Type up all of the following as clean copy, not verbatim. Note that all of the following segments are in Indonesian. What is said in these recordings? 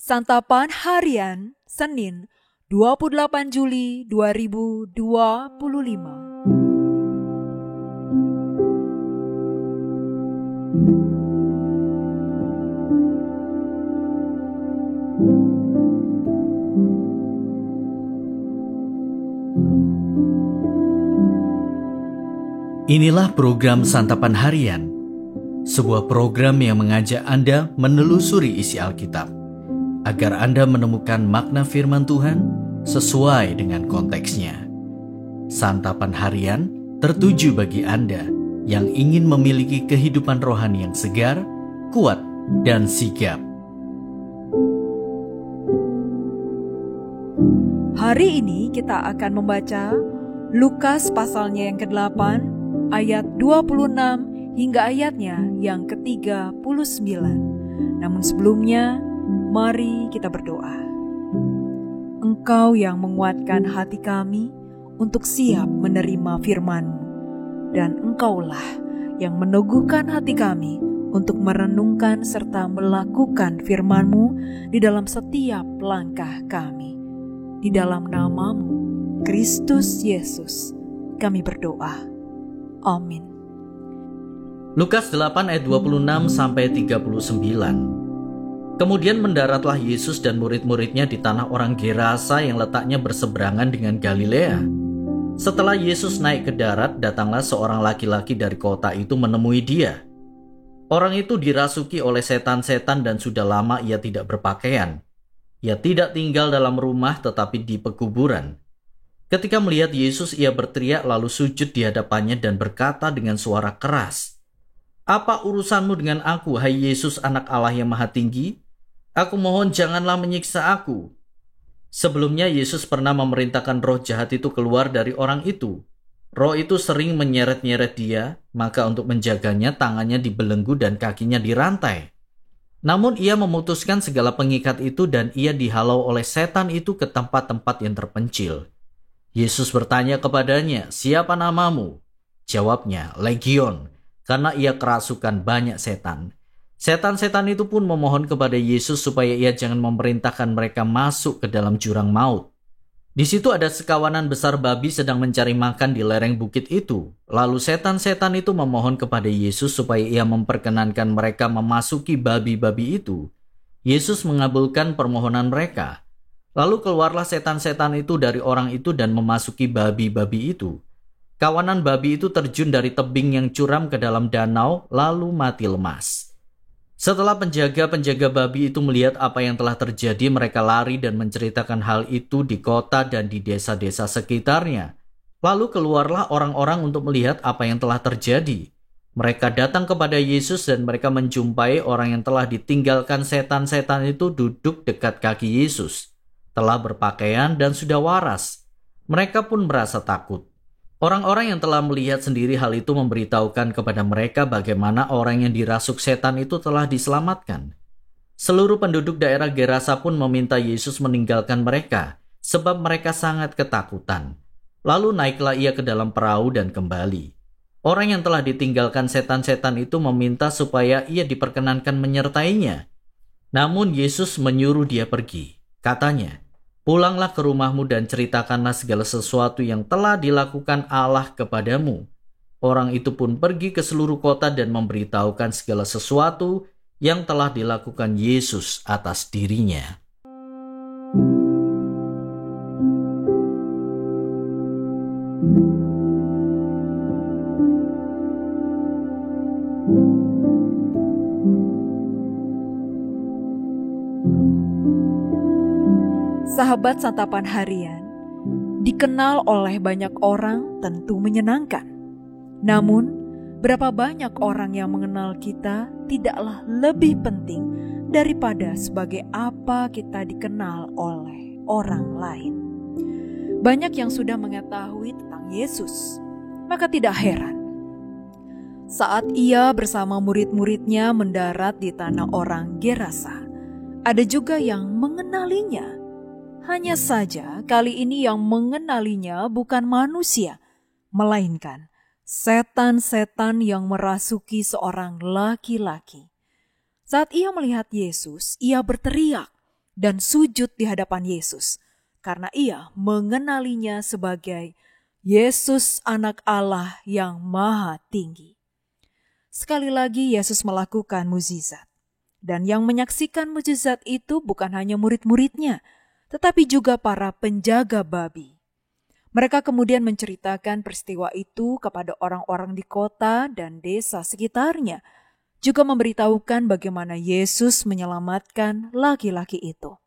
Santapan Harian Senin 28 Juli 2025. Inilah program Santapan Harian, sebuah program yang mengajak Anda menelusuri isi Alkitab, agar Anda menemukan makna firman Tuhan sesuai dengan konteksnya. Santapan Harian tertuju bagi Anda yang ingin memiliki kehidupan rohani yang segar, kuat, dan sigap. Hari ini kita akan membaca Lukas pasalnya yang ke-8, ayat 26 hingga ayatnya yang ke-39. Namun sebelumnya, mari kita berdoa. Engkau yang menguatkan hati kami untuk siap menerima firman-Mu, dan Engkaulah yang meneguhkan hati kami untuk merenungkan serta melakukan firman-Mu di dalam setiap langkah kami. Di dalam nama-Mu, Kristus Yesus, kami berdoa. Amin. Lukas 8 ayat 26-39. Kemudian mendaratlah Yesus dan murid-muridnya di tanah orang Gerasa yang letaknya berseberangan dengan Galilea. Setelah Yesus naik ke darat, datanglah seorang laki-laki dari kota itu menemui dia. Orang itu dirasuki oleh setan-setan dan sudah lama ia tidak berpakaian. Ia tidak tinggal dalam rumah tetapi di pekuburan. Ketika melihat Yesus, ia berteriak lalu sujud di hadapannya dan berkata dengan suara keras, "Apa urusanmu dengan aku, hai Yesus, anak Allah yang maha tinggi? Aku mohon janganlah menyiksa aku." Sebelumnya Yesus pernah memerintahkan roh jahat itu keluar dari orang itu. Roh itu sering menyeret-nyeret dia, maka untuk menjaganya tangannya dibelenggu dan kakinya dirantai. Namun ia memutuskan segala pengikat itu dan ia dihalau oleh setan itu ke tempat-tempat yang terpencil. Yesus bertanya kepadanya, "Siapa namamu?" Jawabnya, "Legion," karena ia kerasukan banyak setan. Setan-setan itu pun memohon kepada Yesus supaya ia jangan memerintahkan mereka masuk ke dalam jurang maut. Di situ ada sekawanan besar babi sedang mencari makan di lereng bukit itu. Lalu setan-setan itu memohon kepada Yesus supaya ia memperkenankan mereka memasuki babi-babi itu. Yesus mengabulkan permohonan mereka. Lalu keluarlah setan-setan itu dari orang itu dan memasuki babi-babi itu. Kawanan babi itu terjun dari tebing yang curam ke dalam danau, lalu mati lemas. Setelah penjaga-penjaga babi itu melihat apa yang telah terjadi, mereka lari dan menceritakan hal itu di kota dan di desa-desa sekitarnya. Lalu keluarlah orang-orang untuk melihat apa yang telah terjadi. Mereka datang kepada Yesus dan mereka menjumpai orang yang telah ditinggalkan setan-setan itu duduk dekat kaki Yesus. Telah berpakaian dan sudah waras. Mereka pun merasa takut. Orang-orang yang telah melihat sendiri hal itu memberitahukan kepada mereka bagaimana orang yang dirasuk setan itu telah diselamatkan. Seluruh penduduk daerah Gerasa pun meminta Yesus meninggalkan mereka, sebab mereka sangat ketakutan. Lalu naiklah ia ke dalam perahu dan kembali. Orang yang telah ditinggalkan setan-setan itu meminta supaya ia diperkenankan menyertainya. Namun Yesus menyuruh dia pergi. Katanya, "Pulanglah ke rumahmu dan ceritakanlah segala sesuatu yang telah dilakukan Allah kepadamu." Orang itu pun pergi ke seluruh kota dan memberitahukan segala sesuatu yang telah dilakukan Yesus atas dirinya. Sahabat Santapan Harian, dikenal oleh banyak orang tentu menyenangkan. Namun, berapa banyak orang yang mengenal kita tidaklah lebih penting daripada sebagai apa kita dikenal oleh orang lain. Banyak yang sudah mengetahui tentang Yesus, maka tidak heran saat ia bersama murid-muridnya mendarat di tanah orang Gerasa, ada juga yang mengenalinya. Hanya saja kali ini yang mengenalinya bukan manusia, melainkan setan-setan yang merasuki seorang laki-laki. Saat ia melihat Yesus, ia berteriak, dan sujud di hadapan Yesus karena ia mengenalinya sebagai Yesus Anak Allah yang Maha Tinggi. Sekali lagi Yesus melakukan mukjizat. Dan yang menyaksikan mukjizat itu bukan hanya murid-muridnya, tetapi juga para penjaga babi. Mereka kemudian menceritakan peristiwa itu kepada orang-orang di kota dan desa sekitarnya, juga memberitahukan bagaimana Yesus menyelamatkan laki-laki itu.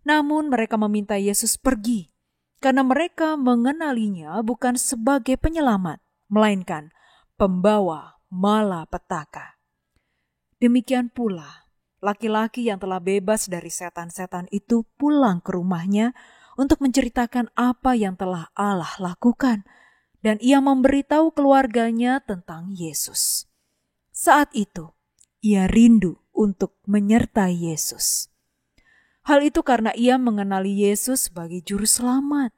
Namun mereka meminta Yesus pergi, karena mereka mengenalinya bukan sebagai penyelamat, melainkan pembawa malapetaka. Demikian pula, laki-laki yang telah bebas dari setan-setan itu pulang ke rumahnya untuk menceritakan apa yang telah Allah lakukan, dan ia memberitahu keluarganya tentang Yesus. Saat itu, ia rindu untuk menyertai Yesus. Hal itu karena ia mengenali Yesus sebagai juru selamat.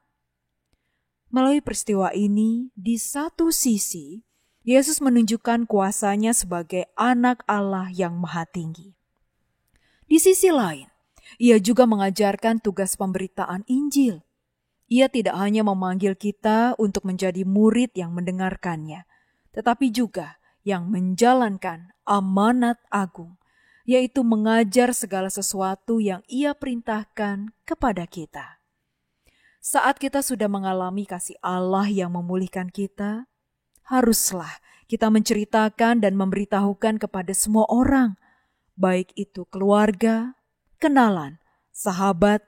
Melalui peristiwa ini, di satu sisi, Yesus menunjukkan kuasanya sebagai Anak Allah yang Maha Tinggi. Di sisi lain, ia juga mengajarkan tugas pemberitaan Injil. Ia tidak hanya memanggil kita untuk menjadi murid yang mendengarkannya, tetapi juga yang menjalankan amanat agung, yaitu mengajar segala sesuatu yang ia perintahkan kepada kita. Saat kita sudah mengalami kasih Allah yang memulihkan kita, haruslah kita menceritakan dan memberitahukan kepada semua orang, baik itu keluarga, kenalan, sahabat,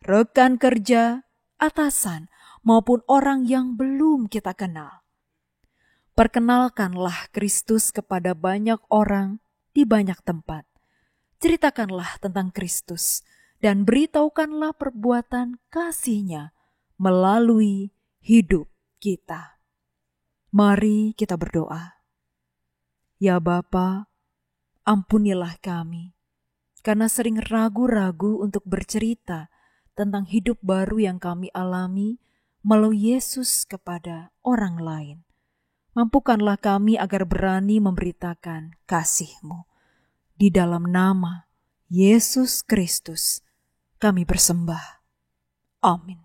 rekan kerja, atasan, maupun orang yang belum kita kenal. Perkenalkanlah Kristus kepada banyak orang di banyak tempat. Ceritakanlah tentang Kristus dan beritahukanlah perbuatan kasih-Nya melalui hidup kita. Mari kita berdoa. Ya Bapa, ampunilah kami, karena sering ragu-ragu untuk bercerita tentang hidup baru yang kami alami melalui Yesus kepada orang lain. Mampukanlah kami agar berani memberitakan kasih-Mu. Di dalam nama Yesus Kristus, kami bersembah. Amin.